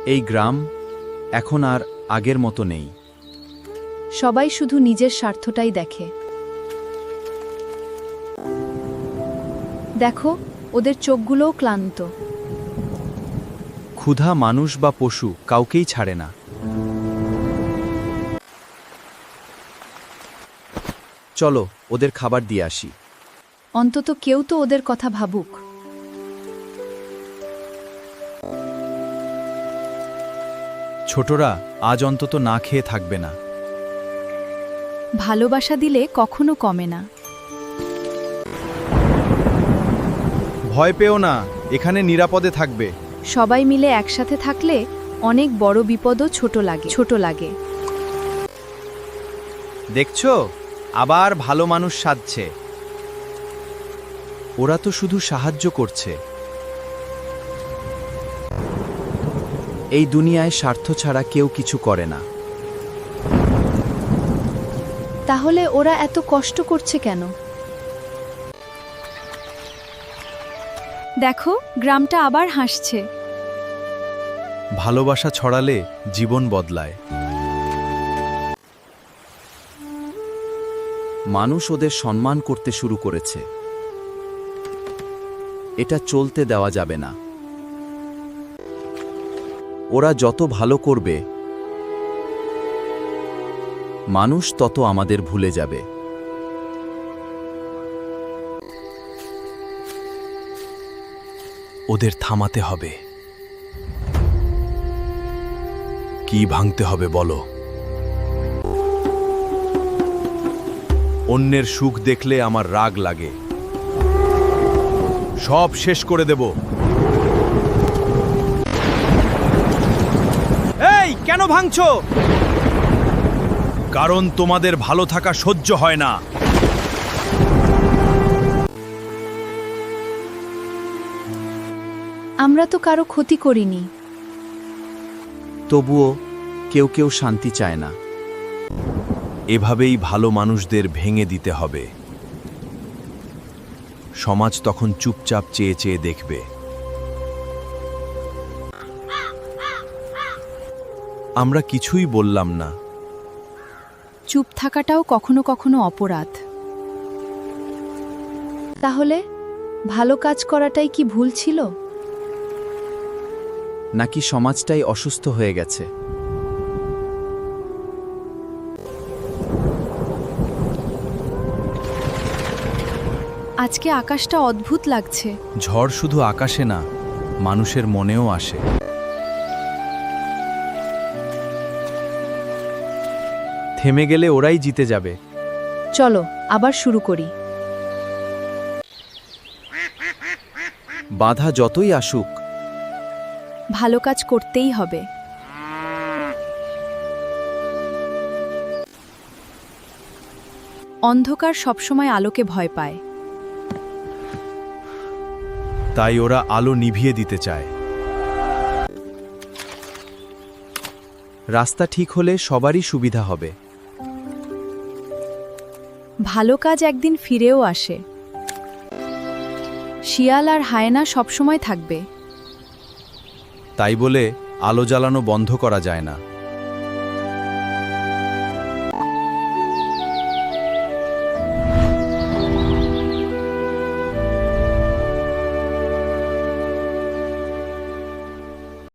এই গ্রাম এখন আর আগের মতো নেই। সবাই শুধু নিজের স্বার্থটাই দেখে। দেখো, ওদের চোখগুলোও ক্লান্ত। ক্ষুধা মানুষ বা পশু কাউকেই ছাড়ে না। চলো ওদের খাবার দিয়ে আসি। অন্তত কেউ তো ওদের কথা ভাবুক। ছোটরা আজ অন্তত না খেয়ে থাকবে না। ভালোবাসা দিলে কখনো কমে না। ভয় পেও না, এখানে নিরাপদে থাকবে। সবাই মিলে একসাথে থাকলে অনেক বড় বিপদও ছোট লাগে। দেখছো, আবার ভালো মানুষ সাজছে। ওরা তো শুধু সাহায্য করছে। এই দুনিয়ায় স্বার্থ ছাড়া কেউ কিছু করে না। তাহলে ওরা এত কষ্ট করছে কেন? দেখো, গ্রামটা আবার হাসছে। ভালোবাসা ছড়ালে জীবন বদলায়। মানুষ ওদের সম্মান করতে শুরু করেছে। এটা চলতে দেওয়া যাবে না। ওরা যত ভালো করবে, মানুষ তত আমাদের ভুলে যাবে। ওদের থামাতে হবে। কি ভাঙতে হবে বলো? অন্যের সুখ দেখলে আমার রাগ লাগে। সব শেষ করে দেব। এই, কেন ভাঙছো? কারণ তোমাদের ভালো থাকা সহ্য হয় না। আমরা তো কারো ক্ষতি করিনি। তবুও কেউ কেউ শান্তি চায় না। এভাবেই ভালো মানুষদের ভেঙে দিতে হবে। সমাজ তখন চুপচাপ চেয়ে চেয়ে দেখবে। আমরা কিছুই বললাম না। চুপ থাকাটাও কখনো কখনো অপরাধ। তাহলে ভালো কাজ করাটাই কি ভুল ছিল? নাকি সমাজটাই অসুস্থ হয়ে গেছে? আজকে আকাশটা অদ্ভুত লাগছে। ঝড় শুধু আকাশে না, মানুষের মনেও আসে। থেমে গেলে ওরাই জিতে যাবে। চলো আবার শুরু করি। বাধা যতই আসুক, ভালো কাজ করতেই হবে। অন্ধকার সবসময় আলোকে ভয় পায়। তাই ওরা আলো নিভিয়ে দিতে চায়। রাস্তা ঠিক হলে সবারই সুবিধা হবে। ভালো কাজ একদিন ফিরেও আসে। শিয়াল আর হায়না সবসময় থাকবে। তাই বলে আলো জ্বালানো বন্ধ করা যায় না।